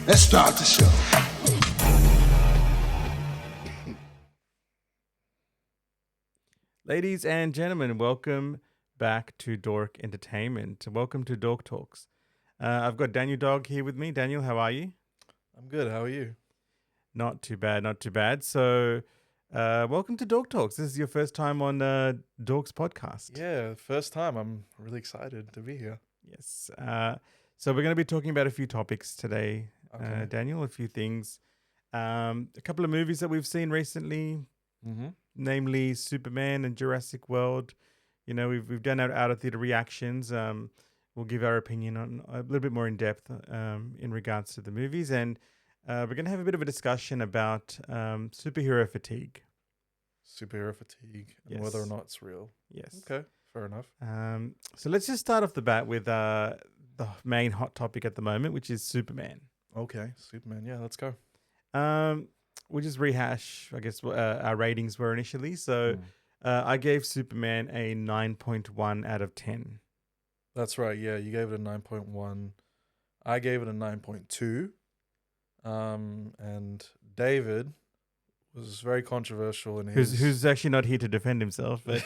Let's start the show. Ladies and gentlemen, welcome back to Dork Entertainment. Welcome to Dork Talks. I've got Daniel Dog here with me. Daniel, how are you? I'm good. How are you? Not too bad, not too bad. So, welcome to Dork Talks. This is your first time on Dorks Podcast. Yeah, first time. I'm really excited to be here. Yes. So we're going to be talking about a few topics today, Okay. Daniel, a few things. A couple of movies that we've seen recently, Mm-hmm. namely Superman and Jurassic World. You know, we've done our out of theater reactions. We'll give our opinion on a little bit more in depth in regards to the movies, and we're going to have a bit of a discussion about superhero fatigue. Superhero fatigue and whether or Yes. not it's real. Yes. Okay, fair enough. So let's just start off the bat with the main hot topic at the moment, which is Superman. Okay, Superman. Yeah, let's go. We'll just rehash, I guess, what our ratings were initially. So I gave Superman a 9.1 out of 10. That's right. Yeah, you gave it a 9.1. I gave it a 9.2. And David was very controversial in his. Who's actually not here to defend himself, but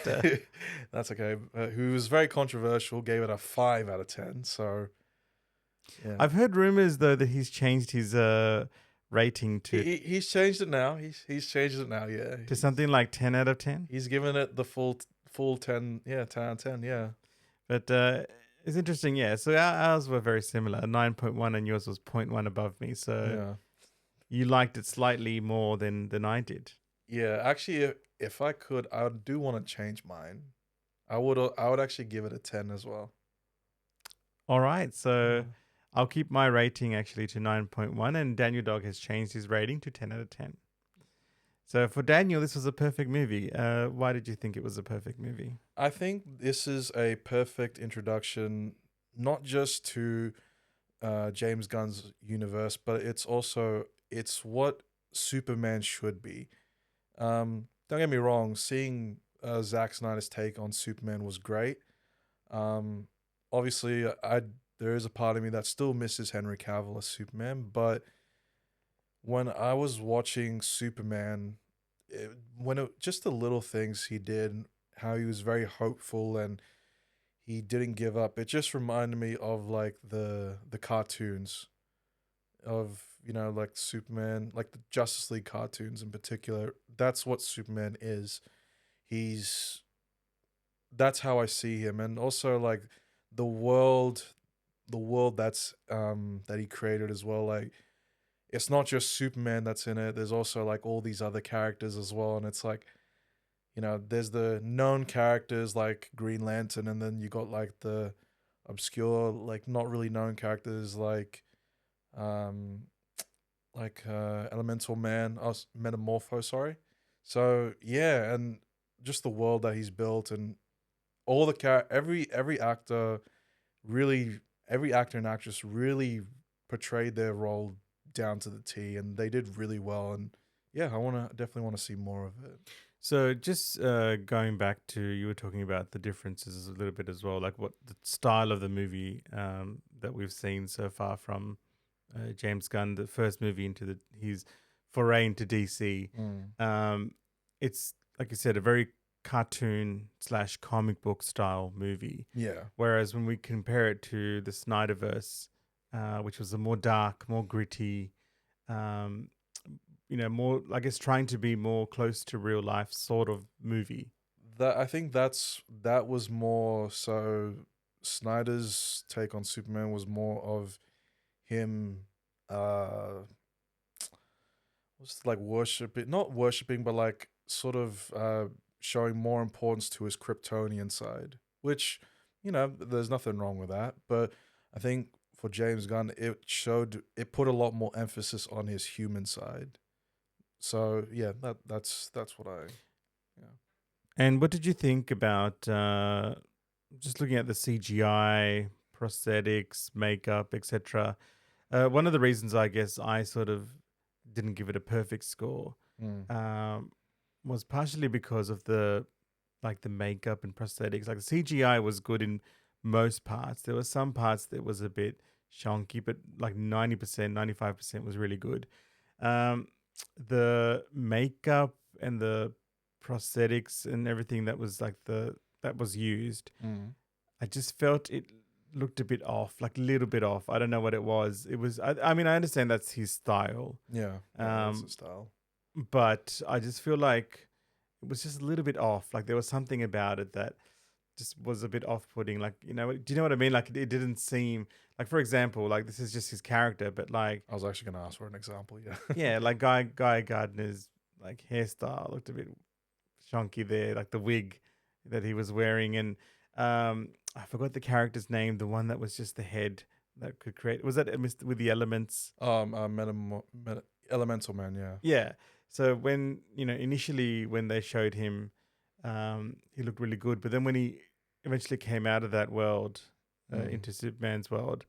That's okay. Who was very controversial, gave it a 5 out of 10. So, yeah. I've heard rumors though that he's changed his rating to He's changed it now. He's changed it now. Yeah, to something like 10 out of 10. He's given it the full 10. Yeah, 10 out of 10. Yeah. But it's interesting, yeah. So ours were very similar, 9.1, and yours was 0.1 above me. So Yeah. you liked it slightly more than I did. Yeah. Actually, if I could, I do want to change mine. I would actually give it a 10 as well. All right, so I'll keep my rating actually to 9.1, and Daniel Dog has changed his rating to 10 out of 10. So for Daniel, this was a perfect movie. Why did you think it was a perfect movie? I think this is a perfect introduction, not just to James Gunn's universe, but it's what Superman should be. Don't get me wrong, seeing Zack Snyder's take on Superman was great. Obviously, there is a part of me that still misses Henry Cavill as Superman, but when I was watching Superman, just the little things he did, how he was very hopeful and he didn't give up. It just reminded me of like the cartoons of, like Superman, like the Justice League cartoons in particular. That's what Superman is. That's how I see him. And also like the world that's that he created as well. Like it's not just Superman that's in it. There's also like all these other characters as well. And it's like, there's the known characters like Green Lantern, and then you got like the obscure, like not really known characters like Elemental Man, Metamorpho, sorry. So yeah, and just the world that he's built and all the every actor and actress really portrayed their role down to the T, and they did really well. And yeah, definitely want to see more of it. So just going back to, you were talking about the differences a little bit as well, like what the style of the movie that we've seen so far from James Gunn, the first movie into his foray into DC. It's, like you said, a very cartoon / comic book style movie. Yeah. Whereas when we compare it to the Snyderverse, which was a more dark, more gritty, more, I guess, trying to be more close to real life sort of movie. I think that was more so. Snyder's take on Superman was more of him, like not worshiping, but like sort of showing more importance to his Kryptonian side, which, there's nothing wrong with that. But I think for James Gunn, it put a lot more emphasis on his human side. So yeah, that's what yeah. And what did you think about just looking at the CGI, prosthetics, makeup, etc.? One of the reasons I guess I sort of didn't give it a perfect score was partially because of the makeup and prosthetics. Like the CGI was good in most parts. There were some parts that was a bit shonky, but like 90%, 95% was really good. Um, the makeup and the prosthetics and everything that was like that was used, Mm. I just felt it looked a bit off, like a little bit off. I don't know what it was. It was. I mean, I understand that's his style, Yeah, yeah, that's the um, style. but I just feel like it was just a little bit off. Like there was something about it that just was a bit off-putting. Like do you know what I mean? Like it didn't seem like, for example, like this is just his character, but like I was actually gonna ask for an example. Yeah. yeah, like Guy Gardner's like hairstyle looked a bit chunky there, like the wig that he was wearing, and I forgot the character's name, the one that was just the head that could create. Was that Mr. with the elements? Elemental Man. Yeah. Yeah. So when initially when they showed him, he looked really good, but then when he eventually came out of that world Mm. into Superman's world,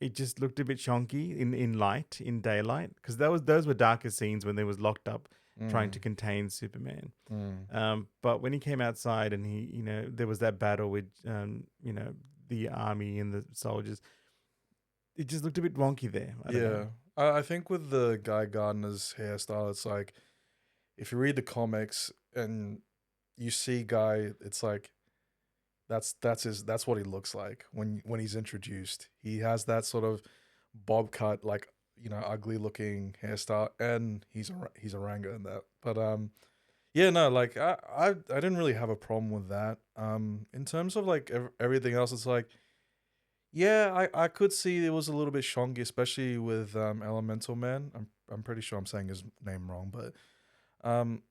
it just looked a bit chonky in daylight, because those were darker scenes when they was locked up trying to Mm. contain Superman. Mm. But when he came outside and he, there was that battle with, the army and the soldiers, it just looked a bit wonky there. I don't know. Yeah. I think with the Guy Gardner's hairstyle, it's like if you read the comics and you see Guy, it's like that's what he looks like when he's introduced. He has that sort of bob cut, like ugly looking hairstyle, and he's a Ranga in that. But yeah, no, like I didn't really have a problem with that. In terms of like everything else, it's like yeah, I could see it was a little bit shonky, especially with Elemental Man. I'm pretty sure I'm saying his name wrong, but um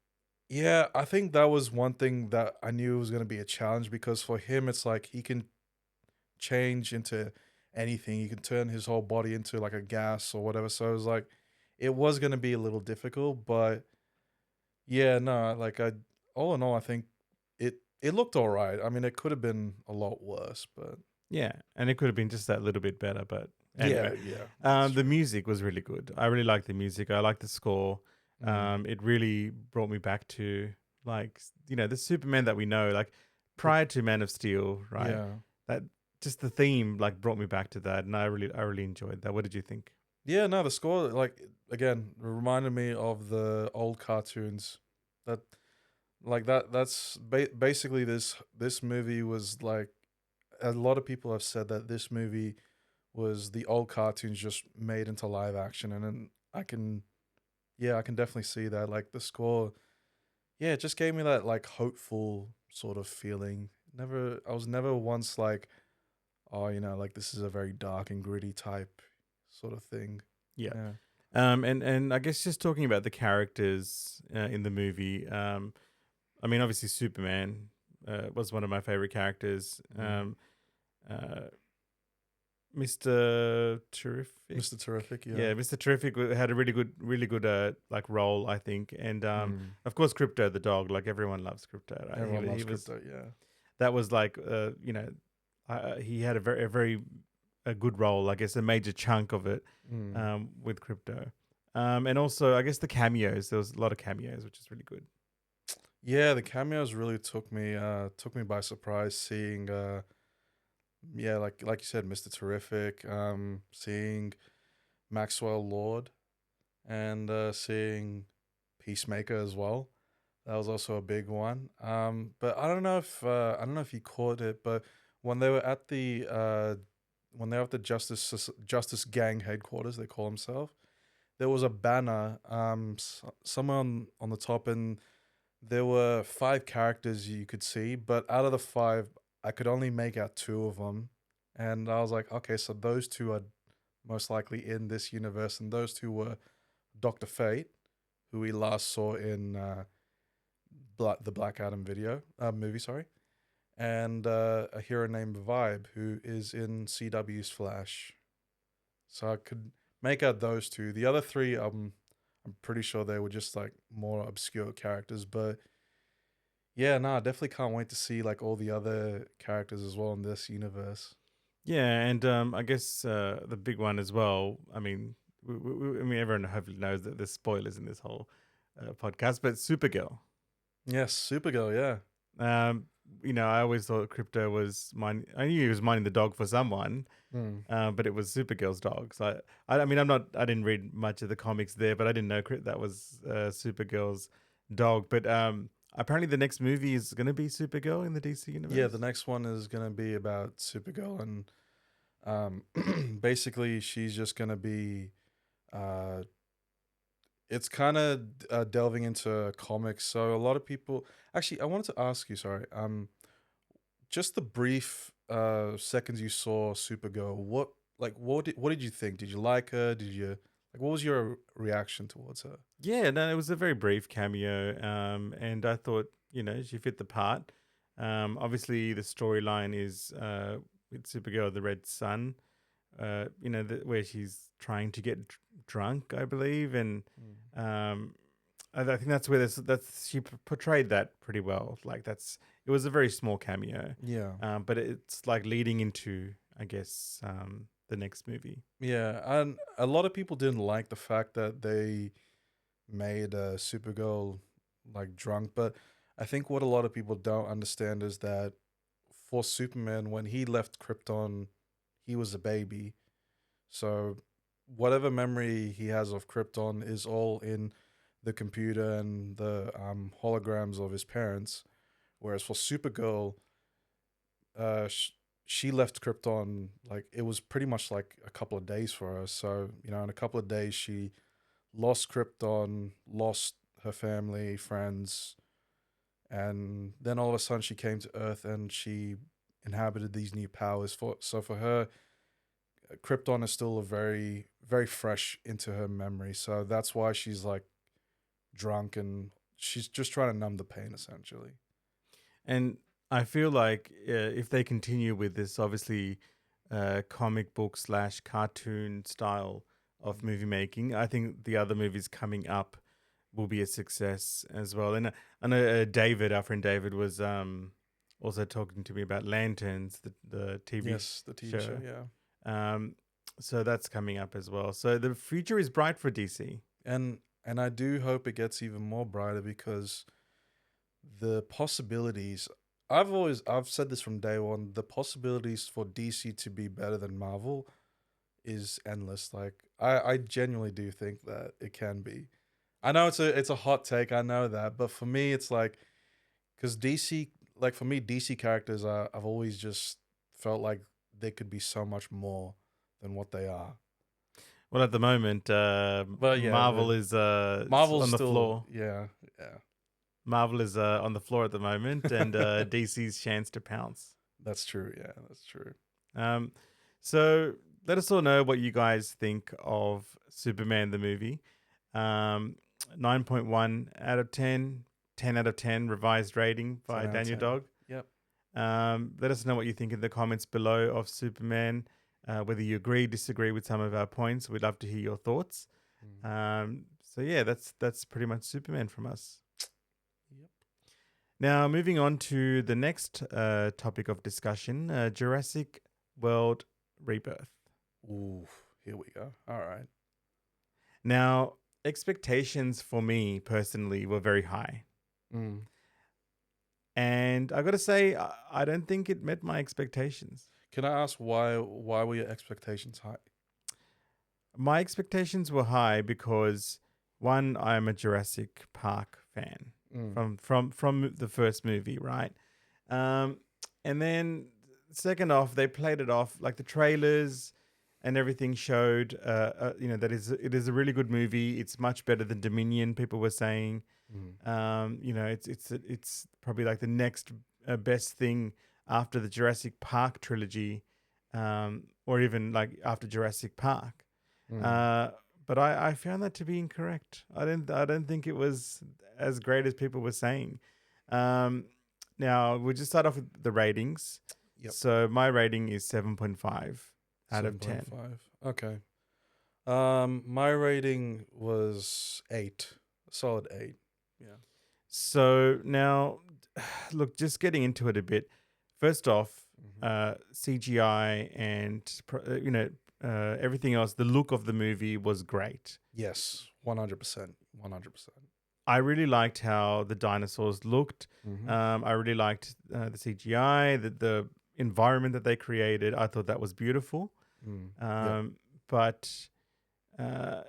yeah, I think that was one thing that I knew was going to be a challenge because for him, it's like he can change into anything. He can turn his whole body into like a gas or whatever. So it was like, it was going to be a little difficult, but yeah, no, like all in all, I think it looked all right. I mean, it could have been a lot worse, but Yeah, and it could have been just that little bit better, but anyway. yeah, yeah, that's The true. music was really good. I really liked the music. I liked the score. Mm, It really brought me back to, like, the Superman that we know, like prior to Man of Steel, right? yeah. That just the theme like brought me back to that, and I really enjoyed that. What did you think? Yeah, no, the score, like, again, reminded me of the old cartoons. That like that's basically this movie was like a lot of people have said that this movie was the old cartoons just made into live action, and then I can definitely see that. Like the score, yeah, it just gave me that like hopeful sort of feeling. I was never once like, oh, like this is a very dark and gritty type sort of thing. Yeah. Yeah. And I guess just talking about the characters in the movie. I mean, obviously Superman was one of my favorite characters. Mm. Uh, Mr. Terrific. Mr. Terrific, yeah. Yeah, Mr. Terrific had a really good like role, I think, and Mm. of course Crypto the dog. Like everyone loves Crypto, right? Everyone He loves was crypto, yeah. that was like he had a good role, I guess, a major chunk of it Mm. with Crypto, and also I guess the cameos. There was a lot of cameos, which is really good. Yeah, the cameos really took me by surprise seeing yeah, like you said, Mr. Terrific, seeing Maxwell Lord and seeing Peacemaker as well. That was also a big one. But I don't know if you caught it, but when they were at the Justice Gang headquarters, they call themselves. There was a banner, somewhere on the top, and there were 5 characters you could see, but out of the 5, I could only make out 2 of them, and I was like, okay, so those 2 are most likely in this universe, and those 2 were Doctor Fate, who we last saw in the Black Adam movie, sorry, and a hero named Vibe, who is in CW's Flash. So I could make out those 2. The other 3, I'm pretty sure they were just like more obscure characters, but yeah, no, I definitely can't wait to see like all the other characters as well in this universe. Yeah, and I guess the big one as well. I mean, I mean, everyone hopefully knows that there's spoilers in this whole podcast, but Supergirl. Yes, Supergirl, yeah. I always thought Crypto was I knew he was minding the dog for someone, Mm. but it was Supergirl's dog. So I mean, I didn't read much of the comics there, but I didn't know that was Supergirl's dog. But apparently, the next movie is going to be Supergirl in the DC universe. Yeah, the next one is gonna be about Supergirl, and basically she's just gonna be, uh, it's kind of delving into comics. So a lot of people, actually, I wanted to ask you, sorry, just the brief seconds you saw Supergirl, what did you think? Did you like her? Did you like what was your reaction towards her? Yeah, no, it was a very brief cameo, and I thought she fit the part. Obviously, the storyline is with Supergirl, the Red Sun. Where she's trying to get drunk, I believe, and I think that's where she portrayed that pretty well. Like it was a very small cameo, Yeah. but it's like leading into, I guess, the next movie. Yeah, and a lot of people didn't like the fact that they made Supergirl like drunk, but I think what a lot of people don't understand is that for Superman, when he left Krypton, he was a baby. So whatever memory he has of Krypton is all in the computer and the holograms of his parents. Whereas for Supergirl, she left Krypton, like it was pretty much like a couple of days for her. So in a couple of days she lost Krypton, lost her family, friends, and then all of a sudden she came to Earth and she inhabited these new powers. For her, Krypton is still a very very fresh into her memory. So that's why she's like drunk and she's just trying to numb the pain essentially. And I feel like if they continue with this, obviously, comic book / cartoon style of movie making, I think the other movies coming up will be a success as well. And I know David, our friend David, was also talking to me about Lanterns, the TV Yes, the TV show, yeah. So that's coming up as well. So the future is bright for DC. And I do hope it gets even more brighter because the possibilities, I've said this from day one, the possibilities for DC to be better than Marvel is endless. Like I genuinely do think that it can be. I know it's a hot take, I know that, but for me it's like, because DC, like for me DC characters I've always just felt like they could be so much more than what they are. Well, at the moment, But yeah, Marvel is Marvel's on the still, floor. yeah. Marvel is on the floor at the moment, and DC's chance to pounce. That's true. Yeah, that's true. So let us all know what you guys think of Superman the movie. 9.1 out of 10, 10 out of 10 revised rating by 10 out of Daniel 10. Dog. Yep. Let us know what you think in the comments below of Superman. Whether you agree, disagree with some of our points, we'd love to hear your thoughts. So yeah, that's pretty much Superman from us. Yep. Now, moving on to the next topic of discussion, Jurassic World Rebirth. Ooh, here we go. All right. Now, expectations for me personally were very high. And I got to say, I don't think it met my expectations. Can I ask why were your expectations high? My expectations were high because, one, I'm a Jurassic Park fan from the first movie, right? And then second off, they played it off like the trailers and everything showed, that it is a really good movie. It's much better than Dominion. People were saying, it's probably like the next best thing after the Jurassic Park trilogy, or even like after Jurassic Park. But I found that to be incorrect. I don't think it was as great as people were saying. Now we'll just start off with the ratings. Yep. So my rating is 7.5 out of 10. 7.5. Okay. My rating was 8. A solid 8. Yeah. So now, look, just getting into it a bit. First off, CGI and everything else. The look of the movie was great. Yes, 100%. 100%. I really liked how the dinosaurs looked. Mm-hmm. I really liked the CGI, the environment that they created. I thought that was beautiful. Yeah. But uh,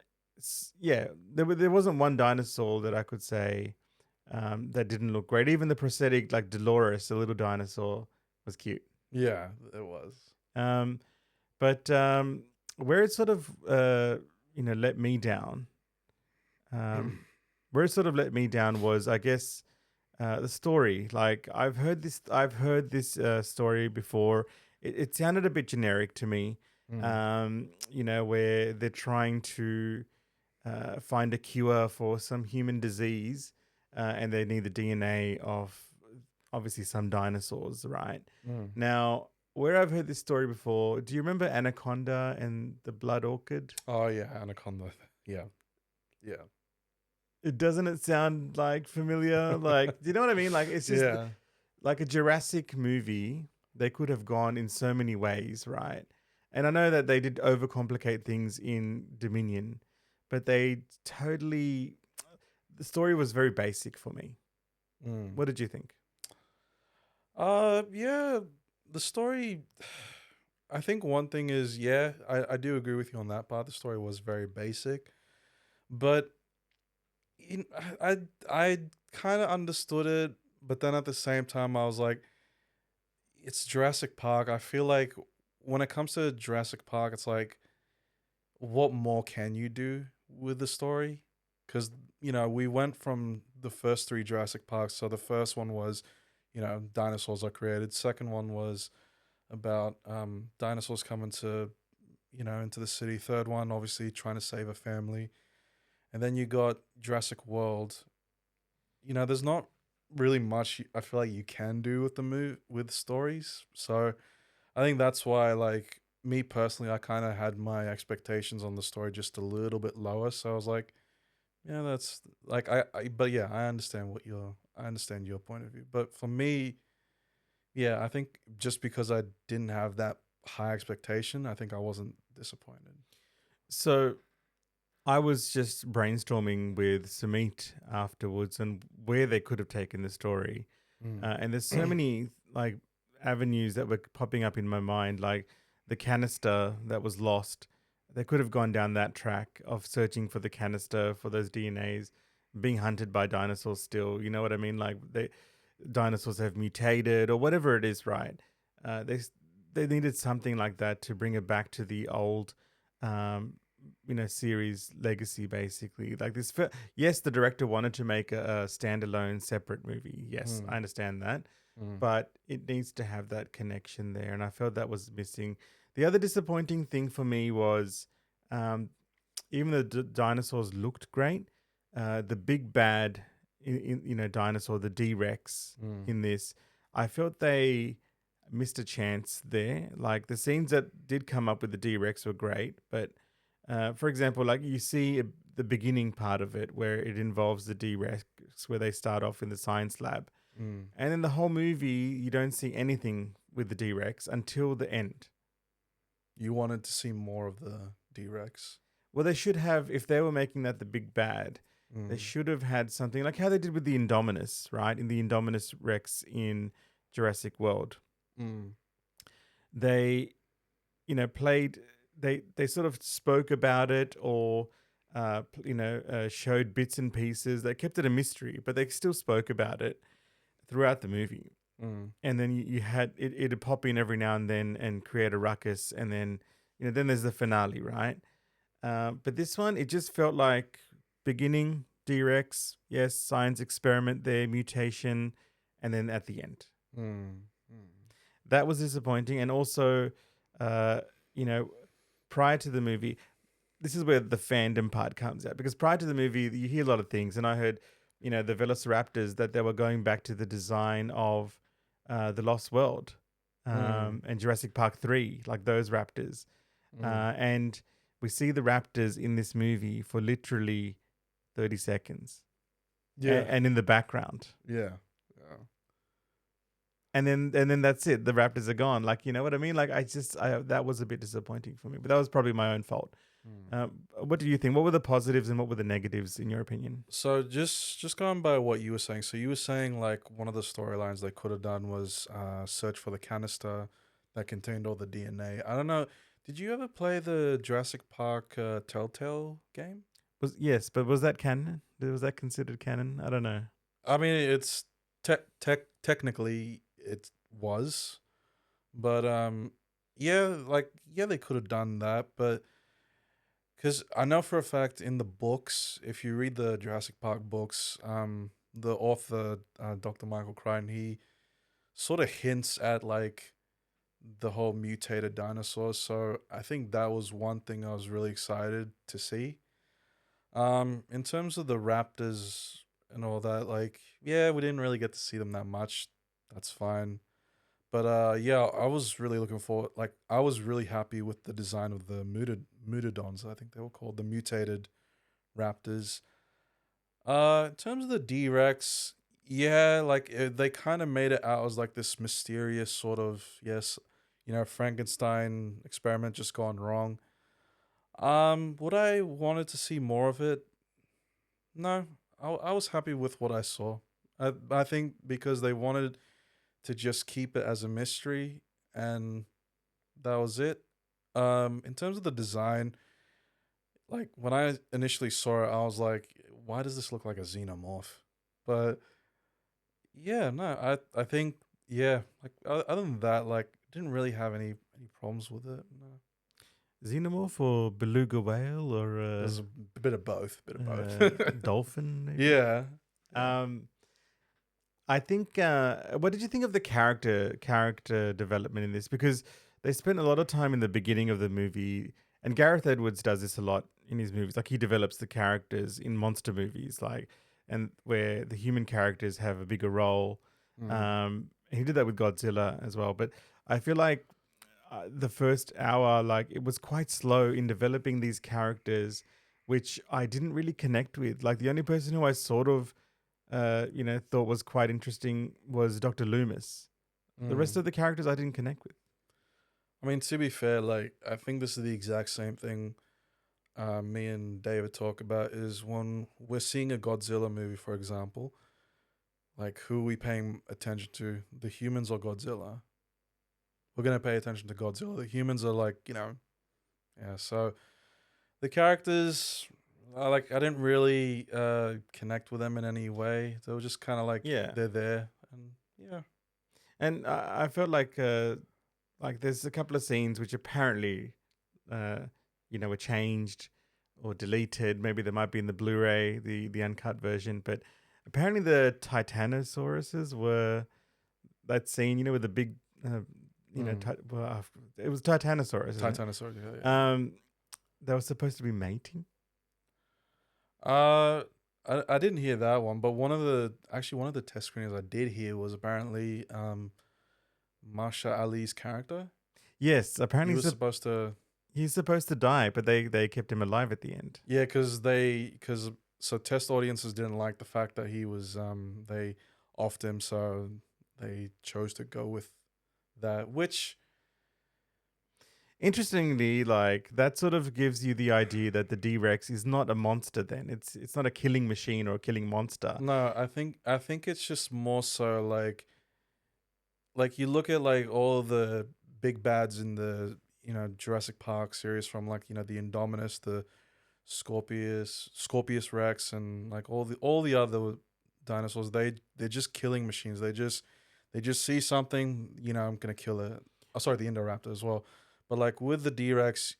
yeah, there wasn't one dinosaur that I could say that didn't look great. Even the prosthetic, like Dolores, the little dinosaur, was cute. Yeah, it was. Um, but where it sort of let me down, where it sort of let me down was, I guess, the story. Like I've heard this story before. It sounded a bit generic to me. Mm. Where they're trying to find a cure for some human disease, and they need the DNA of obviously some dinosaurs, right? Mm. Now, where I've heard this story before, do you remember Anaconda and the Blood Orchid? Oh yeah, Anaconda. Yeah, yeah, It doesn't it sound like familiar? Like, do you know what I mean? Like, it's just yeah. like a Jurassic movie. They could have gone in so many ways, right? And I know that they did overcomplicate things in Dominion, but they totally. The story was very basic for me. Mm. What did you think? Yeah. The story. I think one thing is, yeah, I do agree with you on that part. The story was very basic, but in, I kind of understood it, but then at the same time, I was like, it's Jurassic Park. I feel like when it comes to Jurassic Park, it's like, what more can you do with the story? Because we went from the first three Jurassic Parks. So the first one was, dinosaurs are created. Second one was about dinosaurs coming to, into the city. Third one, obviously trying to save a family. And then you got Jurassic World. There's not really much I feel like you can do with the with stories. So I think that's why, like, me personally, I kind of had my expectations on the story just a little bit lower. So I was like, yeah, that's like but yeah, I understand your point of view. But for me, yeah, I think just because I didn't have that high expectation, I think I wasn't disappointed. So I was just brainstorming with Samit afterwards and where they could have taken the story. Mm. And there's so many like avenues that were popping up in my mind, like the canister that was lost. They could have gone down that track of searching for the canister for those DNAs, being hunted by dinosaurs still. You know what I mean? Like dinosaurs have mutated or whatever it is, right? They needed something like that to bring it back to the old um, series legacy, basically. Like this yes, the director wanted to make a standalone separate movie. Yes, Mm. I understand that, Mm. but it needs to have that connection there, and I felt that was missing. The other disappointing thing for me was um, even though dinosaurs looked great, the big bad dinosaur, the D-Rex, Mm. in this, I felt they missed a chance there. Like the scenes that did come up with the D-Rex were great, but for example, like you see the beginning part of it where it involves the D-Rex, where they start off in the science lab, Mm. and in the whole movie you don't see anything with the D-Rex until the end. You wanted to see more of the D-Rex. Well, they should have, if they were making that the big bad, they Mm. should have had something like how they did with the Indominus, right? In the Indominus Rex in Jurassic World. Mm. They, played, they sort of spoke about it or, showed bits and pieces. They kept it a mystery, but they still spoke about it throughout the movie. Mm. And then you had, it'd pop in every now and then and create a ruckus. And then, then there's the finale, right? But this one, it just felt like beginning D-Rex, yes, science experiment there, mutation, and then at the end. Mm. Mm. That was disappointing. And also, uh, you know, prior to the movie, this is where the fandom part comes out, because prior to the movie, you hear a lot of things, and I heard, the Velociraptors, that they were going back to the design of the Lost World Mm. and Jurassic Park 3, like those raptors. Mm. And we see the raptors in this movie for literally 30 seconds Yeah. and in the background. Yeah. Yeah. And then that's it. The raptors are gone. Like, you know what I mean? Like, that was a bit disappointing for me, but that was probably my own fault. Hmm. What do you think? What were the positives and what were the negatives in your opinion? So just going by what you were saying. So you were saying like one of the storylines they could have done was search for the canister that contained all the DNA. I don't know. Did you ever play the Jurassic Park Telltale game? Was yes, but was that canon? Was that considered canon? I don't know. I mean, it's technically it was, but yeah, like yeah, they could have done that, but because I know for a fact in the books, if you read the Jurassic Park books, the author Dr. Michael Crichton, he sort of hints at like the whole mutated dinosaurs. So I think that was one thing I was really excited to see. In terms of the raptors and all that, like yeah, we didn't really get to see them that much. That's fine. But yeah, I was really looking forward. Like, I was really happy with the design of the mutadons. I think they were called the mutated raptors. In terms of the D Rex, yeah, like they kind of made it out as like this mysterious sort of yes, Frankenstein experiment just gone wrong. Would I wanted to see more of it? No, I was happy with what I saw. I think because they wanted to just keep it as a mystery, and that was it. In terms of the design, like when I initially saw it, I was like, "Why does this look like a xenomorph?" But yeah, no, I think yeah, like other than that, like didn't really have any problems with it. No, Xenomorph or beluga whale or there's a bit of both, bit of both. dolphin maybe. Yeah, yeah. Um, I think. What did you think of the character development in this? Because they spent a lot of time in the beginning of the movie, and Gareth Edwards does this a lot in his movies. Like he develops the characters in monster movies, like and where the human characters have a bigger role. Mm. He did that with Godzilla as well. But I feel like the first hour, like it was quite slow in developing these characters, which I didn't really connect with. Like the only person who I sort of thought was quite interesting was Dr. Loomis. The rest Mm. of the characters I didn't connect with. I mean, to be fair, like I think this is the exact same thing me and David talk about is when we're seeing a Godzilla movie, for example, like who are we paying attention to, the humans or Godzilla? We're gonna pay attention to Godzilla. The humans are like, yeah. So the characters, I didn't really connect with them in any way. They were just kind of like Yeah, they're there, and yeah. and I felt like there's a couple of scenes which apparently, uh, were changed or deleted. Maybe they might be in the Blu-ray, the uncut version, but apparently the Titanosauruses were that scene, with the big, Mm. it was Titanosaurus, isn't it? Titanosaurus, yeah. They were supposed to be mating. Uh, I didn't hear that one, but one of the test screenings I did hear was apparently Marsha Ali's character. Yes, He apparently was supposed to, he's supposed to die, but they kept him alive at the end. yeah, because so test audiences didn't like the fact that he was they offed him, so they chose to go with that, which Interestingly, like that sort of gives you the idea that the D-Rex is not a monster. Then it's not a killing machine or a killing monster. no, I think it's just more so like you look at like all the big bads in the Jurassic Park series from like the Indominus, the Scorpius Rex, and like all the other dinosaurs. They're just killing machines. They just see something. I'm gonna kill it. Oh, sorry, the Indoraptor as well. But like with the D Rex,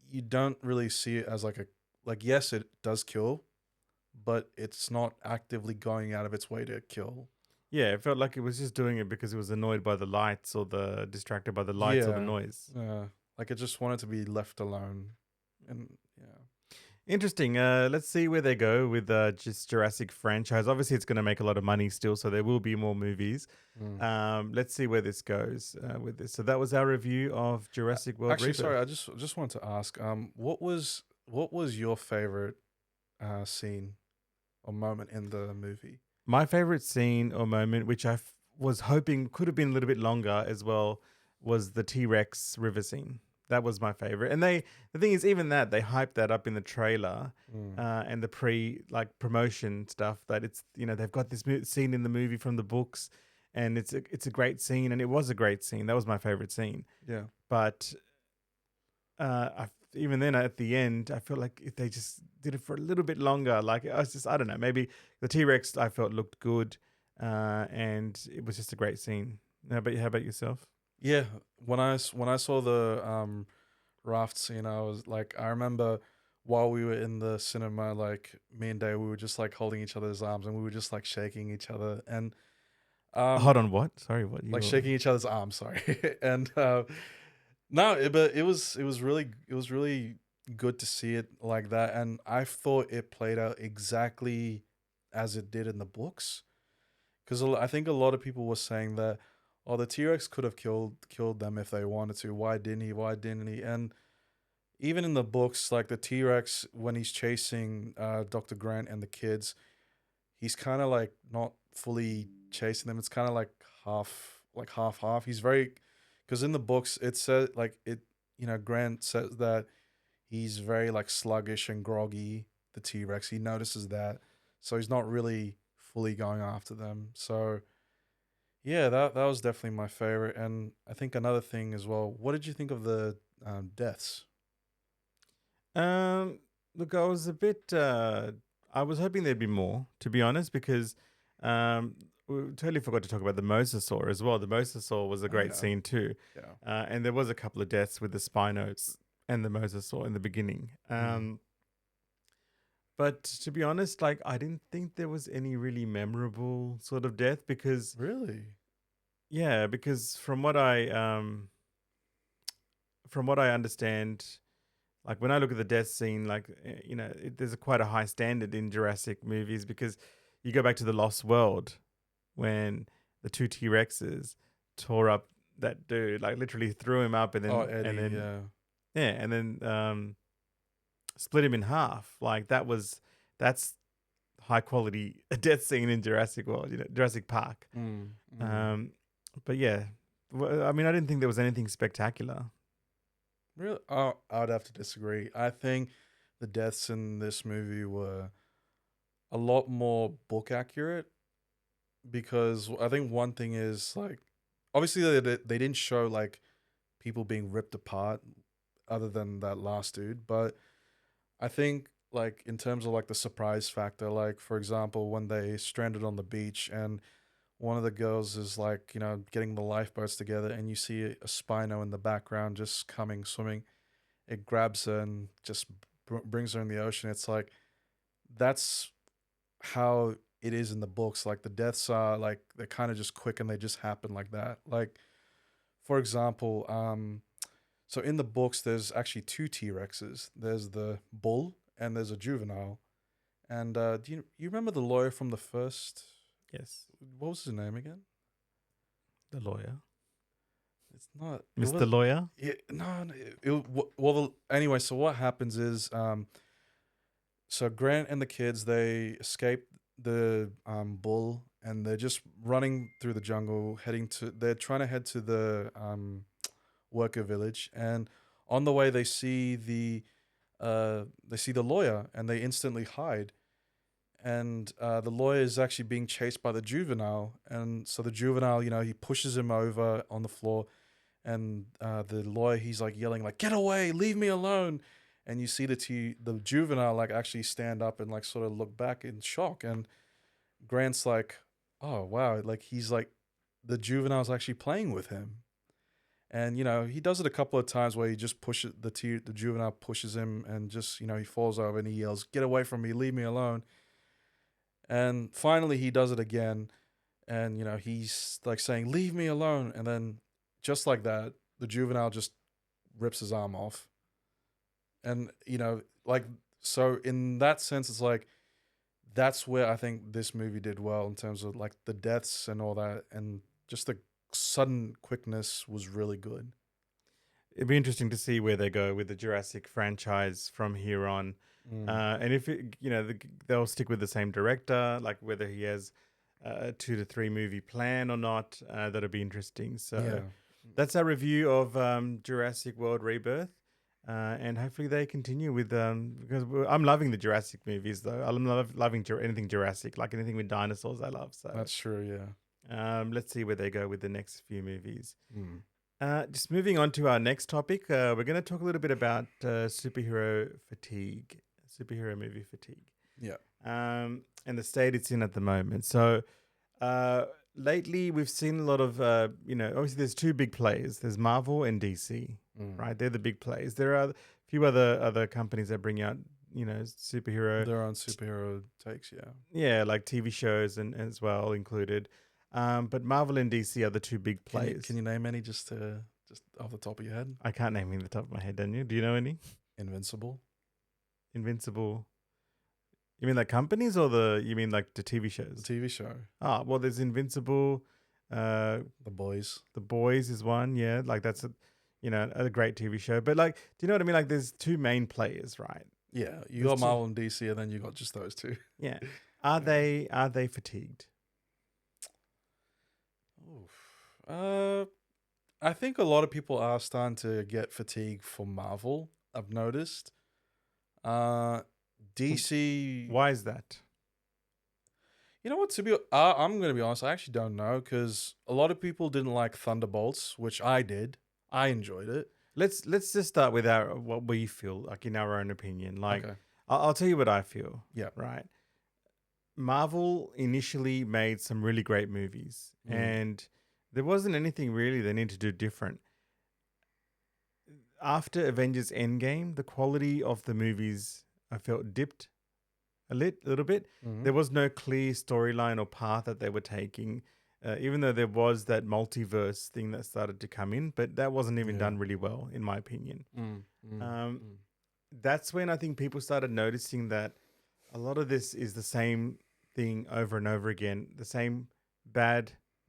you don't really see it as like a like. Yes, it does kill, but it's not actively going out of its way to kill. Yeah, it felt like it was just doing it because it was annoyed by the lights or the distracted by the lights or the Yeah, noise. like it just wanted to be left alone, and yeah. Interesting. Let's see where they go with just Jurassic franchise. Obviously, it's going to make a lot of money still, so there will be more movies. Mm. Let's see where this goes with this. So that was our review of Jurassic World Actually, sorry, Rebirth. I just wanted to ask, what was your favorite scene or moment in the movie? My favorite scene or moment, which was hoping could have been a little bit longer as well, was the T-Rex river scene. that was my favorite. And the thing is, even that they hyped that up in the trailer, Mm. and the promotion stuff, that it's, they've got this scene in the movie from the books, and it's a great scene, and it was a great scene. That was my favorite scene. Yeah. But even then at the end, I felt like if they just did it for a little bit longer, like I was just, I don't know, maybe the T-Rex I felt looked good, and it was just a great scene. How about yourself? Yeah. When I saw the raft scene, I was like, I remember while we were in the cinema, like me and Dave, we were just like holding each other's arms and we were just like shaking each other and Hold on, what? Sorry, what you like were? shaking each other's arms. Sorry, and no, but it was really good to see it like that, and I thought it played out exactly as it did in the books. Because I think a lot of people were saying that, oh, the T Rex could have killed them if they wanted to. Why didn't he? Why didn't he? And even in the books, like the T Rex, when he's chasing Dr. Grant and the kids, he's kind of like not fully chasing them. It's kind of like half. He's very, because in the books it says like it, Grant says that he's very like sluggish and groggy. The T Rex, he notices that, so he's not really fully going after them. So yeah, that was definitely my favorite. And I think another thing as well. What did you think of the deaths? Um, Look, I was a bit. I was hoping there'd be more, to be honest, because we totally forgot to talk about the mosasaur as well. The mosasaur was a Oh great yeah, scene too, yeah. and there was a couple of deaths with the Spinos and the mosasaur in the beginning. Mm. But to be honest, like I didn't think there was any really memorable sort of death because, Really? yeah, because from what I understand, like when I look at the death scene, like there's quite a high standard in Jurassic movies because you go back to the Lost World when the two T Rexes tore up that dude, like literally threw him up and Oh, then and Eddie. then Yeah. yeah, and then split him in half. Like that's high quality death scene in Jurassic World, Jurassic Park. Mm, mm. Um, but yeah, I mean, I didn't think there was anything spectacular. Really? I would have to disagree. I think the deaths in this movie were a lot more book accurate because I think one thing is like obviously they didn't show like people being ripped apart other than that last dude, but I think like in terms of like the surprise factor, like for example when they stranded on the beach and one of the girls is like getting the lifeboats together and you see a Spino in the background just coming swimming, it grabs her and just brings her in the ocean. It's like that's how it is in the books. Like the deaths are like they're kind of just quick and they just happen like that. Like for example, so in the books there's actually two T Rexes. There's the bull and there's a juvenile. And do you remember the lawyer from the first? Yes, What was his name again? the lawyer, It's not. It Mr. was. Lawyer. Yeah, no, no. Well, anyway. So what happens is, so Grant and the kids they escape the bull and they're just running through the jungle, heading to. They're trying to head to the worker village, and on the way they see the lawyer and they instantly hide. And the lawyer is actually being chased by the juvenile, and so the juvenile, he pushes him over on the floor, and the lawyer he's like yelling like, "Get away, leave me alone!" And you see the juvenile like actually stand up and like sort of look back in shock, and Grant's like, "Oh wow!" Like he's like, the juvenile's actually playing with him, and he does it a couple of times where he just pushes the juvenile pushes him, and just he falls over and he yells, "Get away from me, leave me alone!" And finally he does it again, and he's like saying, "Leave me alone!" And then just like that, the juvenile just rips his arm off. And like, so in that sense it's like that's where I think this movie did well in terms of like the deaths and all that, and just the sudden quickness was really good. It'd be interesting to see where they go with the Jurassic franchise from here on, Mm. and if they'll stick with the same director, like whether he has a 2 to 3 movie plan or not. That'll be interesting. So Yeah. that's our review of Jurassic World Rebirth. And hopefully they continue with because I'm loving the Jurassic movies though. I'm loving anything Jurassic, like anything with dinosaurs. I love. So That's true, yeah. let's see where they go with the next few movies. Mm. Just moving on to our next topic, we're going to talk a little bit about superhero fatigue, superhero movie fatigue. Yeah. And the state it's in at the moment. So lately we've seen a lot of, obviously there's two big players. There's Marvel and DC, right? They're the big players. There are a few other companies that bring out, superhero. Their own superhero takes, yeah. Yeah, like TV shows and as well included. But Marvel and DC are the two big players. Can you name any just off the top of your head? I can't name any off the top of my head, Daniel. Do you know any? Invincible. You mean like companies or you mean like the TV shows? The TV show. Well, there's Invincible. The Boys. The Boys is one, yeah. Like that's a great TV show. But like, do you know what I mean? Like there's two main players, right? Yeah, you got Marvel and DC, and then you got just those two. Yeah. Are they fatigued? Oof. I think a lot of people are starting to get fatigue for Marvel. I've noticed. DC. Why is that? You know what? I'm going to be honest. I actually don't know because a lot of people didn't like Thunderbolts, which I did. I enjoyed it. Let's just start with what we feel like in our own opinion. Like, Okay. I'll tell you what I feel. Yeah. Right. Marvel initially made some really great movies, and there wasn't anything really they need to do different. After Avengers Endgame, the quality of the movies I felt dipped a little bit. Mm-hmm. There was no clear storyline or path that they were taking, even though there was that multiverse thing that started to come in, but that wasn't even done really well, in my opinion. That's when I think people started noticing that a lot of this is the same thing over and over again, the same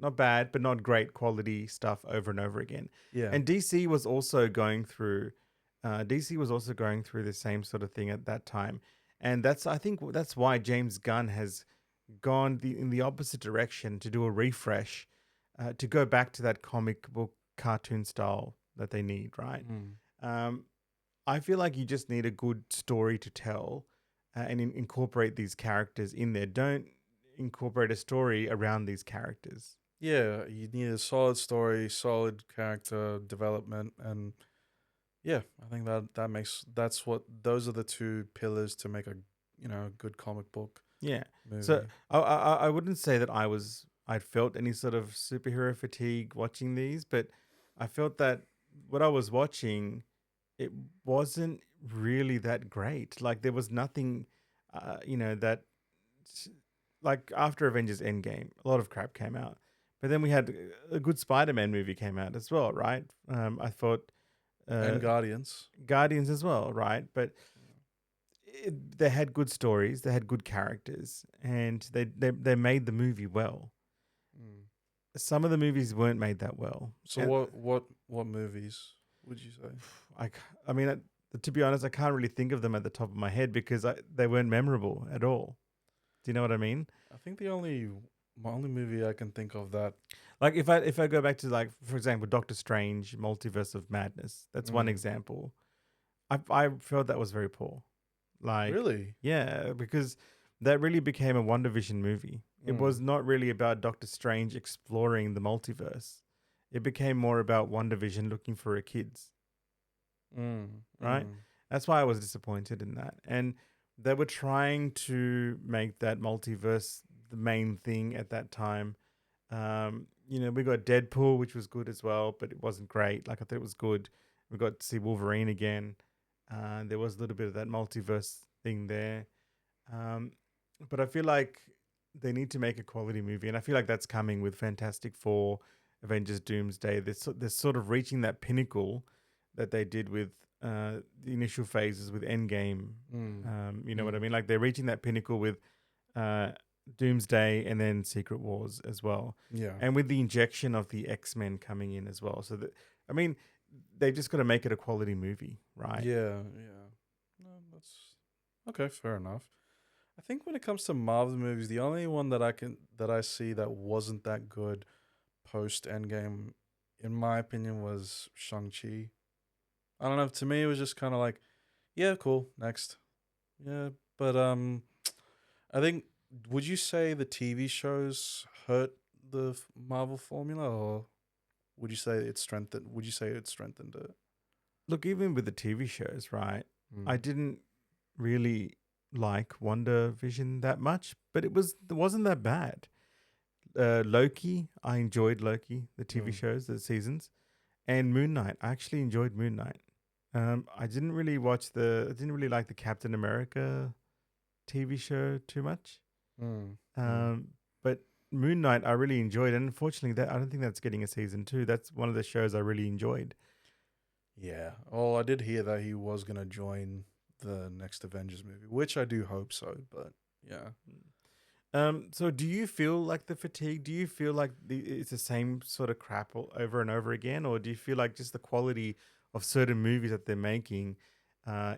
not bad, but not great quality stuff over and over again. Yeah. And DC was also going through the same sort of thing at that time. And I think that's why James Gunn has gone in the opposite direction to do a refresh, to go back to that comic book cartoon style that they need, right? I feel like you just need a good story to tell and incorporate these characters in there. Don't incorporate a story around these characters. Yeah, you need a solid story, solid character development, and yeah, I think those are the two pillars to make a good comic book. Yeah. Movie. So I wouldn't say that I felt any sort of superhero fatigue watching these, but I felt that what I was watching, it wasn't really that great. Like there was nothing, that like after Avengers Endgame, a lot of crap came out. But then we had a good Spider-Man movie came out as well, right? I thought... and Guardians. Guardians as well, right? But they had good stories, they had good characters, and they made the movie well. Some of the movies weren't made that well. So what movies would you say? I mean, to be honest, I can't really think of them at the top of my head because they weren't memorable at all. Do you know what I mean? I think my only movie I can think of that, like if I go back to, like, for example, Doctor Strange, Multiverse of Madness. That's one example. I felt that was very poor. Like, really? Yeah, because that really became a WandaVision movie. It was not really about Doctor Strange exploring the multiverse. It became more about WandaVision looking for her kids. Right? That's why I was disappointed in that. And they were trying to make that multiverse the main thing at that time. We got Deadpool, which was good as well, but it wasn't great. Like, I thought it was good. We got to see Wolverine again. There was a little bit of that multiverse thing there. But I feel like they need to make a quality movie. And I feel like that's coming with Fantastic Four, Avengers Doomsday. They're sort of reaching that pinnacle that they did with the initial phases with Endgame. You know what I mean? Like, they're reaching that pinnacle with Doomsday and then Secret Wars as well. Yeah. And with the injection of the X-Men coming in as well. So, they've just got to make it a quality movie, right? Yeah. No, that's okay. Fair enough. I think when it comes to Marvel movies, the only one that I see that wasn't that good post Endgame in my opinion, was Shang-Chi. I don't know. To me, it was just kind of like, yeah, cool. Next, yeah. But I think, would you say the TV shows hurt the Marvel formula, or would you say it strengthened? Would you say it strengthened it? Look, even with the TV shows, right? I Mm. didn't really like Wonder Vision that much, but it wasn't that bad. Loki, I enjoyed Loki, the TV Mm. shows, the seasons, and Moon Knight. I actually enjoyed Moon Knight. I didn't really I didn't really like the Captain America TV show too much. Mm. Mm. Um, but Moon Knight, I really enjoyed, and unfortunately, that I don't think that's getting a season two. That's one of the shows I really enjoyed. Yeah. Well, I did hear that he was gonna join the next Avengers movie, which I do hope so. But yeah. So do you feel like the fatigue? Do you feel like it's the same sort of crap over and over again, or do you feel like just the quality of certain movies that they're making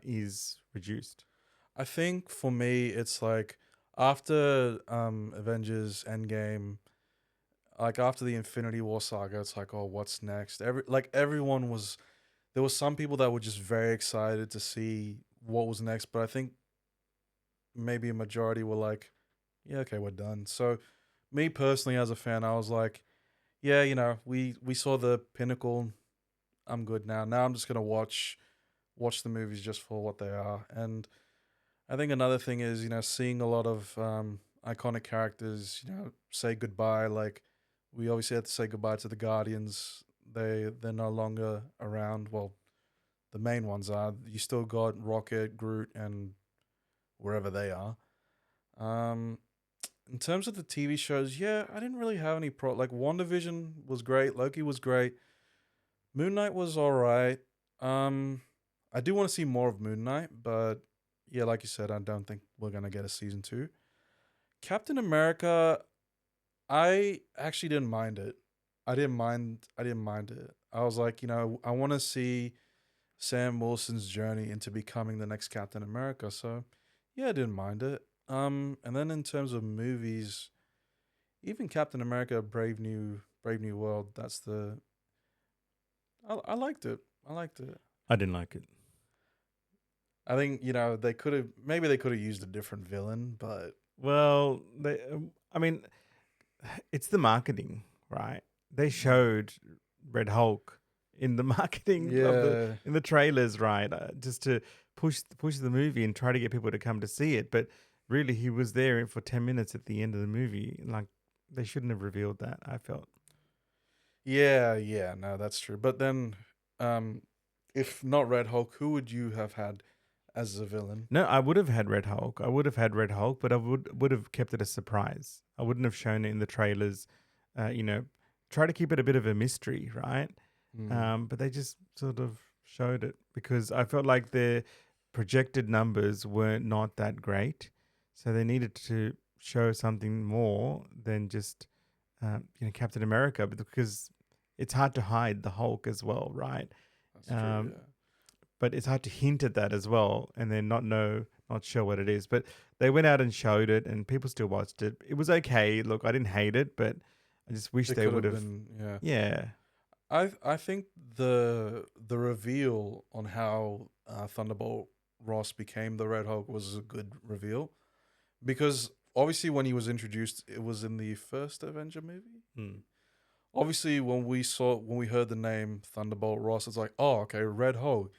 is reduced? I think for me, it's like after Avengers Endgame, like after the Infinity War saga, it's like, oh, what's next? Everyone was, there was some people that were just very excited to see what was next, but I think maybe a majority were like, yeah, okay, we're done. So me personally as a fan, I was like, yeah, we saw the pinnacle. I'm good now. Now I'm just gonna watch the movies just for what they are. And I think another thing is, seeing a lot of iconic characters, say goodbye. Like we obviously had to say goodbye to the Guardians. They're no longer around. Well, the main ones are. You still got Rocket, Groot, and wherever they are. Um, in terms of the TV shows, yeah, I didn't really have any like WandaVision was great, Loki was great, Moon Knight was all right. Um, I do want to see more of Moon Knight, but yeah, like you said, I don't think we're gonna get a season two. Captain America, I actually didn't mind it. I didn't mind it. I was like, I want to see Sam Wilson's journey into becoming the next Captain America. So, yeah, I didn't mind it. And then in terms of movies, even Captain America Brave New World, I liked it. I liked it. I didn't like it. I think, they could have used a different villain, but Well, I mean, it's the marketing, right? They mm, showed Red Hulk in the marketing of the yeah, in the trailers, right? Just to push the movie and try to get people to come to see it. But really, he was there for 10 minutes at the end of the movie. Like they shouldn't have revealed that. I felt. yeah, no, that's true. But then, um, if not Red Hulk, who would you have had as a villain? No, I would have had Red Hulk. I would have had Red Hulk, but I would have kept it a surprise. I wouldn't have shown it in the trailers. You know, try to keep it a bit of a mystery, right? Mm, But they just sort of showed it because I felt like their projected numbers were not that great, so they needed to show something more than just Captain America, because it's hard to hide the Hulk as well, right? that's true. Um, Yeah. but it's hard to hint at that as well, and then not sure what it is. But they went out and showed it, and people still watched it. It was okay. Look, I didn't hate it, but I just wish It they could would have have. been, yeah. Yeah, I think the reveal on how Thunderbolt Ross became the Red Hulk was a good reveal, because obviously when he was introduced, it was in the first Avenger movie. mm. Obviously, when we heard the name Thunderbolt Ross, it's like, oh, okay, Red Hulk.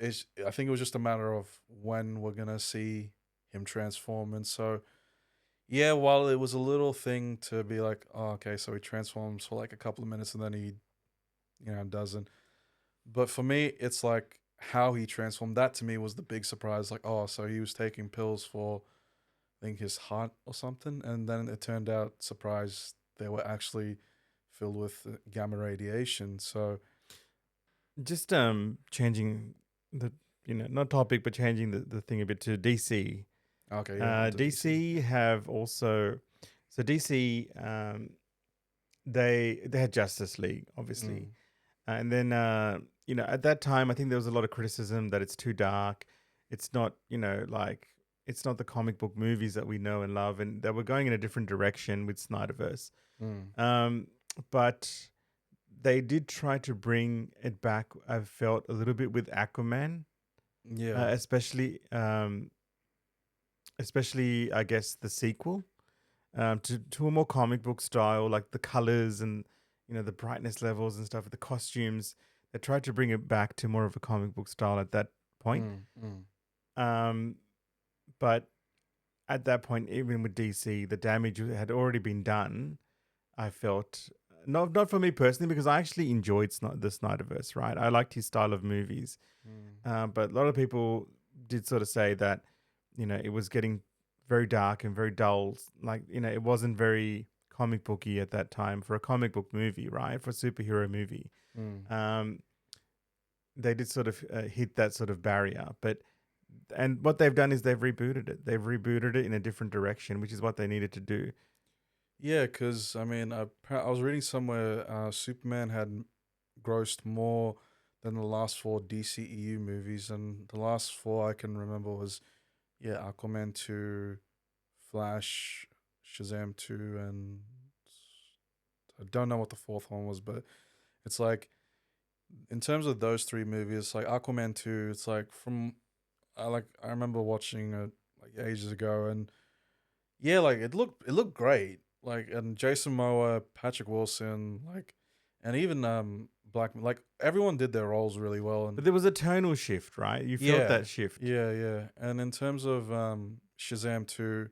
It's I think it was just a matter of when we're gonna see him transform, and so yeah, while it was a little thing to be like, oh, okay, so he transforms for like a couple of minutes and then he doesn't. But for me, it's like how he transformed. That to me was the big surprise. Like, oh, so he was taking pills for, I think, his heart or something, and then it turned out, surprise, they were actually filled with gamma radiation. So, Just changing the not topic, but changing the thing a bit to DC. okay, yeah, on to DC. DC have also so DC they had Justice League, obviously. Mm, And then, at that time, I think there was a lot of criticism that it's too dark. It's not, like, it's not the comic book movies that we know and love. And they were going in a different direction with Snyderverse. mm, Um, but they did try to bring it back. I felt a little bit with Aquaman, Yeah. especially I guess the sequel, to a more comic book style, like the colors and the brightness levels and stuff, the costumes. They tried to bring it back to more of a comic book style at that point. Um, but at that point, even with DC, the damage had already been done. I felt not for me personally, because I actually enjoyed the Snyderverse. Right, I liked his style of movies, but a lot of people did sort of say that it was getting very dark and very dull. Like it wasn't very comic booky at that time for a comic book movie, right? For a superhero movie, um, they did sort of hit that sort of barrier, and what they've done is they've rebooted it. They've rebooted it in a different direction, which is what they needed to do. Yeah, because I mean, I was reading somewhere Superman had grossed more than the last four DCEU movies, and the last four I can remember was Aquaman 2, Flash, Shazam 2, and I don't know what the fourth one was, but it's like in terms of those three movies, like Aquaman 2, it's like I remember watching it like ages ago, and yeah, like it looked great. Like, and Jason Momoa, Patrick Wilson, like, and even like everyone did their roles really well. And But there was a tonal shift, right? You felt that shift. yeah. And in terms of Shazam 2,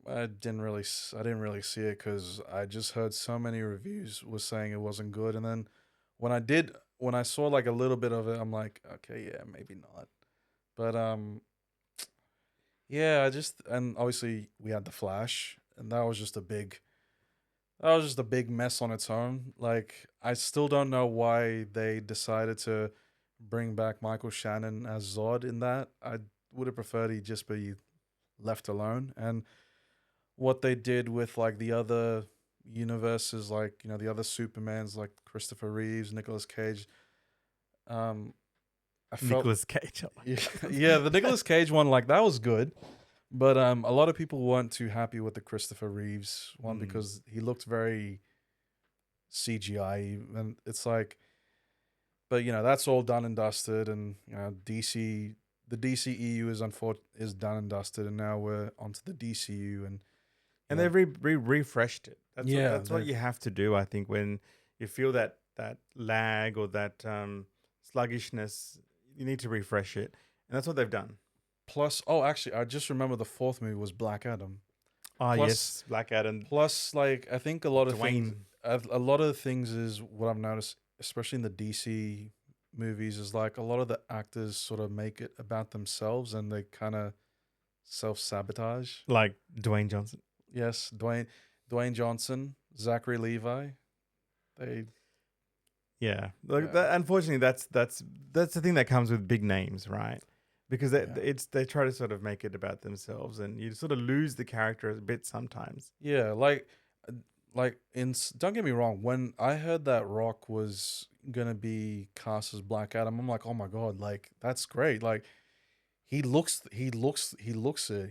I didn't really see it because I just heard so many reviews was saying it wasn't good, and then when I saw like a little bit of it, I'm like, okay, yeah, maybe not. But yeah, and obviously we had the Flash, and that was just a big mess on its own. Like, I still don't know why they decided to bring back Michael Shannon as Zod in that. I would have preferred he just be left alone. And what they did with like the other universes, like the other Supermans, like Christopher Reeves, Nicolas Cage. I felt Nicolas Cage. Oh my God. yeah, the Nicolas Cage one, like that was good. But a lot of people weren't too happy with the Christopher Reeves one because he looked very CGI, and it's like, but that's all done and dusted, and the DCEU is done and dusted, and now we're onto the DCU, and they've refreshed it. That's what they've you have to do, I think, when you feel that lag or that sluggishness. You need to refresh it, and that's what they've done. plus. Oh, actually, I just remember the fourth movie was Black Adam. Ah, Plus, yes, Black Adam. plus, like I think a lot of things. Dwayne. A lot of the things is what I've noticed, especially in the DC movies, is like a lot of the actors sort of make it about themselves and they kind of self sabotage. Like Dwayne Johnson. Yes, Dwayne Johnson, Zachary Levi, they Yeah, like Yeah. that. Unfortunately, that's the thing that comes with big names, right? Because they try to sort of make it about themselves, and you sort of lose the character a bit sometimes. yeah, like don't get me wrong, when I heard that Rock was gonna be cast as Black Adam, I'm like, oh my god, like that's great. Like he looks it.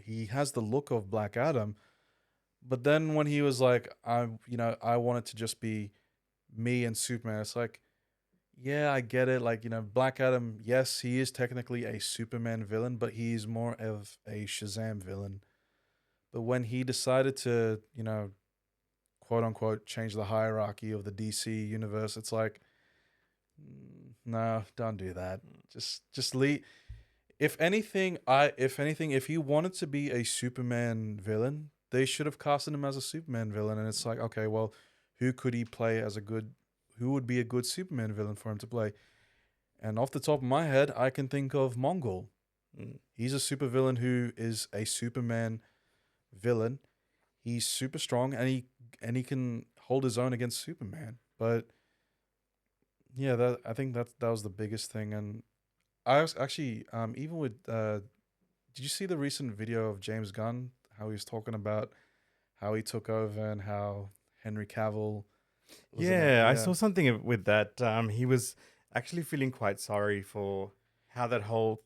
He has the look of Black Adam. But then when he was like, I want it to just be me and Superman, it's like, yeah, I get it. Like, Black Adam, yes, he is technically a Superman villain, but he's more of a Shazam villain. But when he decided to, quote unquote, change the hierarchy of the DC universe, it's like, no, don't do that. Just leave. If he wanted to be a Superman villain, they should have casted him as a Superman villain. And it's like, okay, well, who could he play who would be a good Superman villain for him to play? And off the top of my head, I can think of Mongol. He's a supervillain who is a Superman villain. He's super strong, and he can hold his own against Superman. But yeah, I think that was the biggest thing. And I was actually even with did you see the recent video of James Gunn, how he was talking about how he took over and how Henry Cavill was Yeah, I saw something with that. He was actually feeling quite sorry for how that whole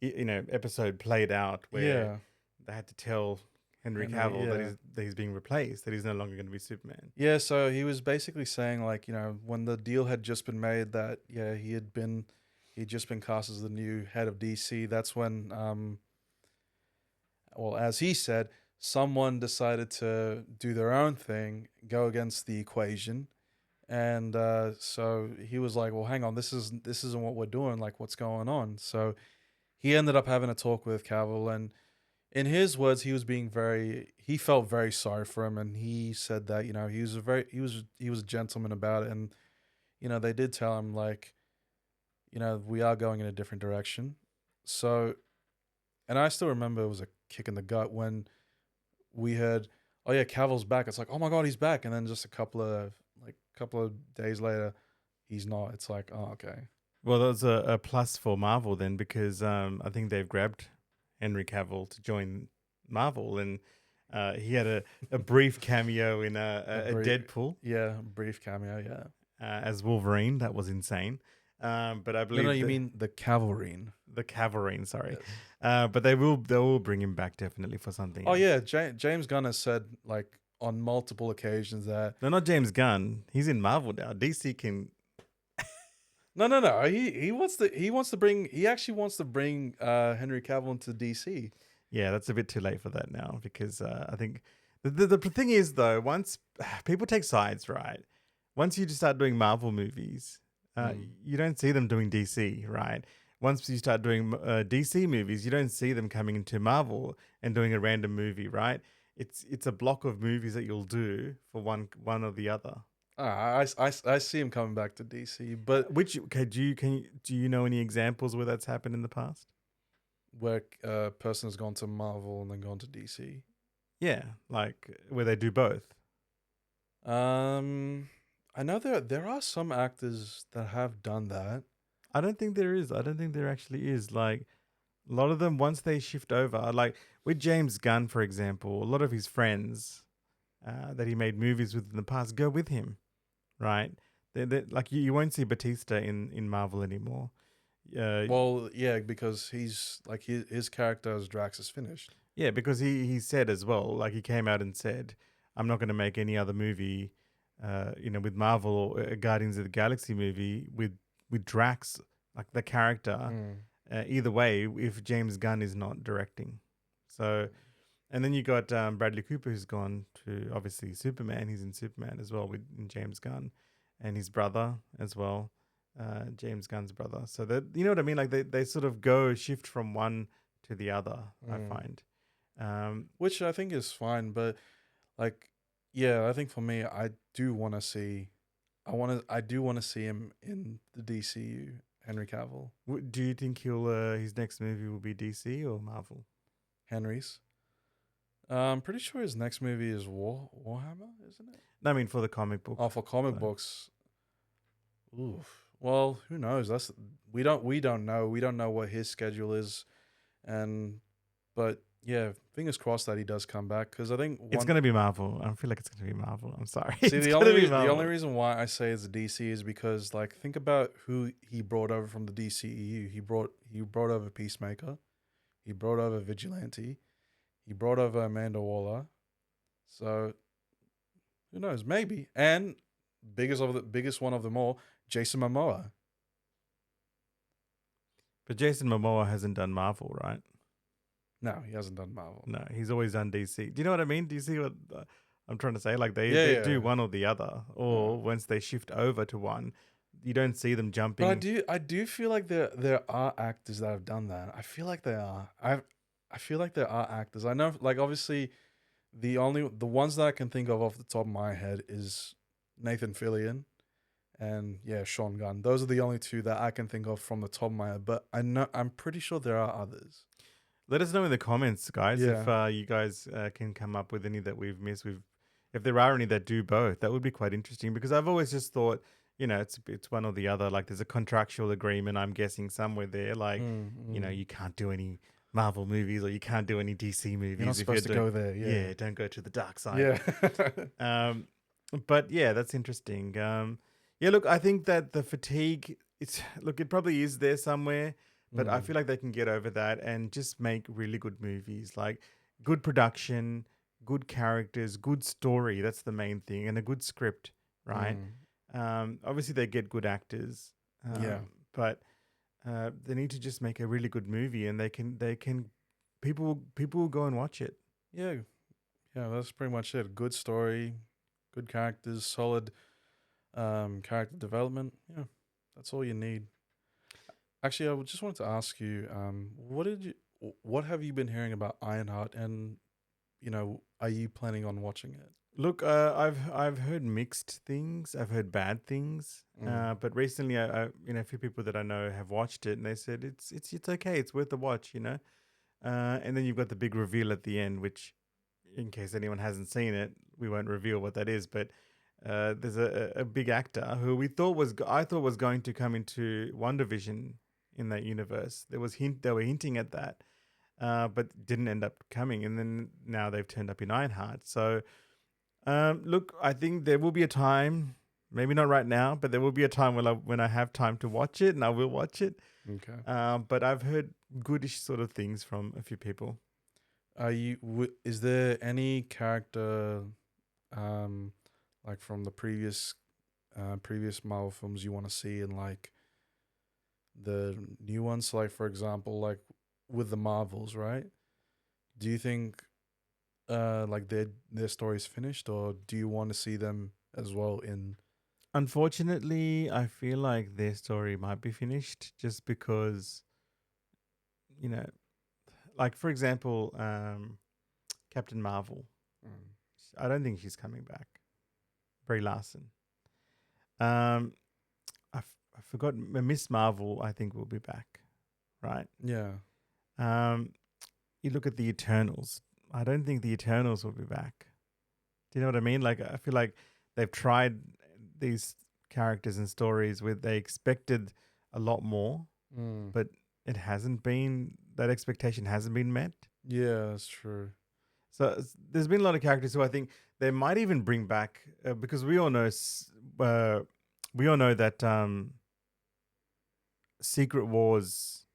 episode played out, where yeah. they had to tell Henry Henry, Cavill yeah. that he's being replaced, that he's no longer going to be Superman. Yeah, so he was basically saying, like, when the deal had just been made that, yeah, he'd just been cast as the new head of DC. That's when, well, as he said, someone decided to do their own thing, go against the equation. And so he was like, well, hang on, this isn't what we're doing. Like, what's going on? So he ended up having a talk with Cavill, and in his words, he felt very sorry for him, and he said that he was a gentleman about it, and they did tell him, like, we are going in a different direction. So, and I still remember it was a kick in the gut when we heard, oh yeah, Cavill's back. It's like, oh my god, he's back, and then just a couple of days later, he's not. It's like, oh, okay. Well, that's a plus for Marvel then, because I think they've grabbed Henry Cavill to join Marvel, and he had a brief cameo in a Deadpool. Yeah, brief cameo. Yeah. As Wolverine. That was insane. But I believe No, you mean the Cavalrine. the Cavalrine. Sorry, Yes. but they will bring him back definitely for something. Oh else. yeah, James Gunn has said, like, on multiple occasions that No, not James Gunn. He's in Marvel now. DC can. no. He actually wants to bring Henry Cavill into DC. Yeah, that's a bit too late for that now, because I think the thing is, though, once people take sides, right? Once you just start doing Marvel movies, you don't see them doing DC, right? Once you start doing DC movies, you don't see them coming into Marvel and doing a random movie, right? It's a block of movies that you'll do for one or the other. I see him coming back to DC, but Do you know any examples where that's happened in the past? where a person has gone to Marvel and then gone to DC. Yeah, like where they do both. I know there are some actors that have done that. I don't think there is. I don't think there actually is. Like a lot of them, once they shift over, like with James Gunn, for example, a lot of his friends that he made movies with in the past go with him, right? Like you won't see Batista in Marvel anymore. Well, yeah, because he's like his character as Drax is finished. Yeah, because he said as well, like he came out and said, I'm not going to make any other movie, with Marvel or a Guardians of the Galaxy movie with Drax, like the character. Either way, if James Gunn is not directing. So, and then you got Bradley Cooper, who's gone to obviously Superman. He's in Superman as well in James Gunn, and his brother as well, James Gunn's brother. So that, you know what I mean? Like they sort of shift from one to the other. I find, which I think is fine, but like, yeah, I think for me, I do want to see him in the DCU. Henry Cavill. Do you think his next movie will be DC or Marvel? Henry's. I'm pretty sure his next movie is Warhammer, isn't it? No, I mean for the comic book. Oh, for comic books. Oof. Well, who knows? We don't know. We don't know what his schedule is, but yeah, fingers crossed that he does come back, because I think it's going to be Marvel. I feel like it's going to be Marvel. I'm sorry. See, the only reason why I say it's DC is because, like, think about who he brought over from the DCEU. He brought over Peacemaker, he brought over Vigilante, he brought over Amanda Waller. So who knows? Maybe. And biggest one of them all, Jason Momoa. But Jason Momoa hasn't done Marvel, right? No, he hasn't done Marvel. No, he's always done DC. Do you know what I mean? Do you see what I'm trying to say? Like they do one or the other, or once they shift over to one, you don't see them jumping. But I do feel like there are actors that have done that. I feel like there are. I feel like there are actors. I know, like, obviously, the ones that I can think of off the top of my head is Nathan Fillion and Sean Gunn. Those are the only two that I can think of from the top of my head. But I'm pretty sure there are others. Let us know in the comments, guys, if you guys can come up with any that we've missed. If there are any that do both, that would be quite interesting, because I've always just thought, it's one or the other. Like there's a contractual agreement, I'm guessing, somewhere there. Like, you can't do any Marvel movies or you can't do any DC movies. You're not supposed to go there. Yeah, don't go to the dark side. Yeah. But yeah, that's interesting. Look, I think that the fatigue, it probably is there somewhere. But I feel like they can get over that and just make really good movies. Like good production, good characters, good story. That's the main thing, and a good script, right? Mm. Obviously, they get good actors, Yeah. but they need to just make a really good movie, and they can people will go and watch it. Yeah. Yeah. That's pretty much it. Good story, good characters, solid character development. Yeah. That's all you need. Actually, just wanted to ask you, what have you been hearing about Ironheart, and are you planning on watching it? Look, I've heard mixed things. I've heard bad things. Mm. But recently, a few people that I know have watched it, and they said it's okay. It's worth the watch. And then you've got the big reveal at the end, which, in case anyone hasn't seen it, we won't reveal what that is. But there's a big actor who I thought was going to come into One Division in that universe. They were hinting at that, but didn't end up coming. And then now they've turned up in Ironheart. So look, I think there will be a time, maybe not right now, but there will be a time when I have time to watch it, and I will watch it. Okay. But I've heard goodish sort of things from a few people. Is there any character, um, like from the previous Marvel films you want to see in like the new ones? So, like for example, like with the Marvels, right? Do you think like their story's finished, or do you want to see them as well in? Unfortunately, I feel like their story might be finished just because, you know, like for example, Captain Marvel. Mm. I don't think she's coming back. Brie Larson. Um, I forgot Miss Marvel. I think will be back, right? Yeah. Um, you look at the Eternals. I don't think the Eternals will be back. Do you know what I mean? Like I feel like they've tried these characters and stories with they expected a lot more, Mm. but it hasn't been that expectation hasn't been met. Yeah, that's true. So there's been a lot of characters who I think they might even bring back because we all know that Secret Wars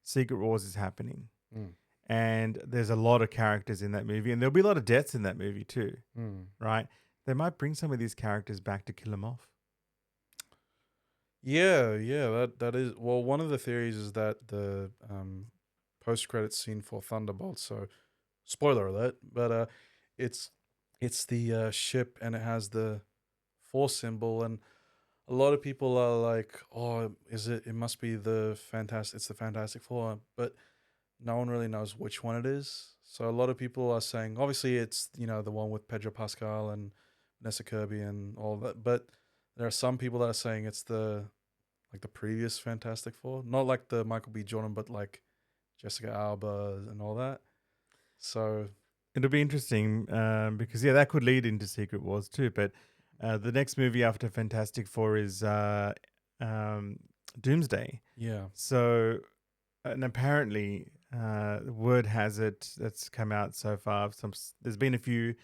Secret Wars is happening. Mm. And there's a lot of characters in that movie, and there'll be a lot of deaths in that movie too, Mm. right? They might bring some of these characters back to kill them off. Yeah, yeah, that is well. One of the theories is that the post credit scene for Thunderbolt. So, spoiler alert, but it's it's the ship, and it has the Force symbol, and a lot of people are like, "Oh, is it? It must be the fantastic. It's the Fantastic Four," but no one really knows which one it is. So a lot of people are saying, obviously, it's the one with Pedro Pascal and Vanessa Kirby and all that, but there are some people that are saying it's the previous Fantastic Four, not like the Michael B. Jordan, but like Jessica Alba and all that. So It'll be interesting because that could lead into Secret Wars too. But the next movie after Fantastic Four is Doomsday. yeah, So and apparently, word has it that's come out so far. There's been a few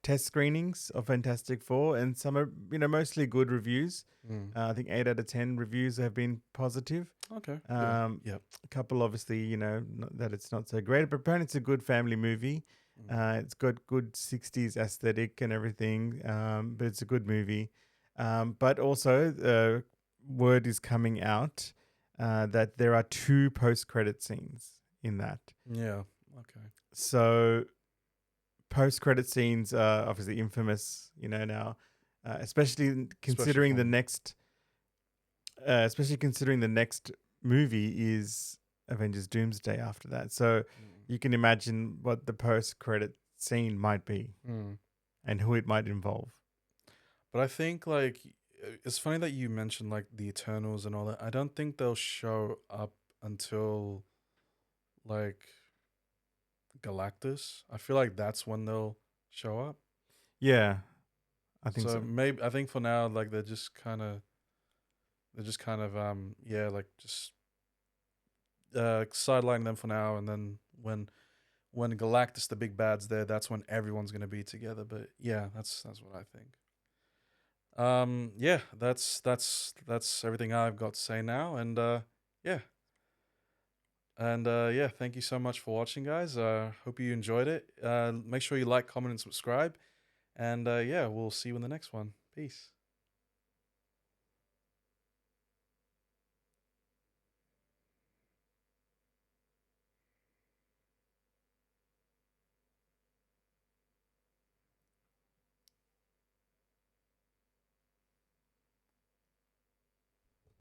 test screenings of Fantastic Four, and some are mostly good reviews. mm. I think 8 out of 10 reviews have been positive. Okay, yeah, yep. A couple, obviously, that it's not so great, but apparently it's a good family movie. It's got good 60s aesthetic and everything, but it's a good movie. But also, word is coming out that there are 2 post-credit scenes in that. Yeah, okay. So post-credit scenes are obviously infamous, now, especially considering the from- next, especially considering the next movie is Avengers Doomsday after that. So you can imagine what the post-credit scene might be Mm. and who it might involve. But I think like it's funny that you mentioned like the Eternals and all that. I don't think they'll show up until like Galactus. I feel like that's when they'll show up. Yeah, I think so. Maybe I think for now like they're just kind of yeah, like just sidelining them for now, and then when Galactus the big bad's there, that's when everyone's gonna be together. But yeah, that's what I think. Yeah, that's everything I've got to say now, and yeah. And yeah, thank you so much for watching, guys. Hope you enjoyed it. Make sure you like, comment, and subscribe. And yeah, we'll see you in the next one. Peace.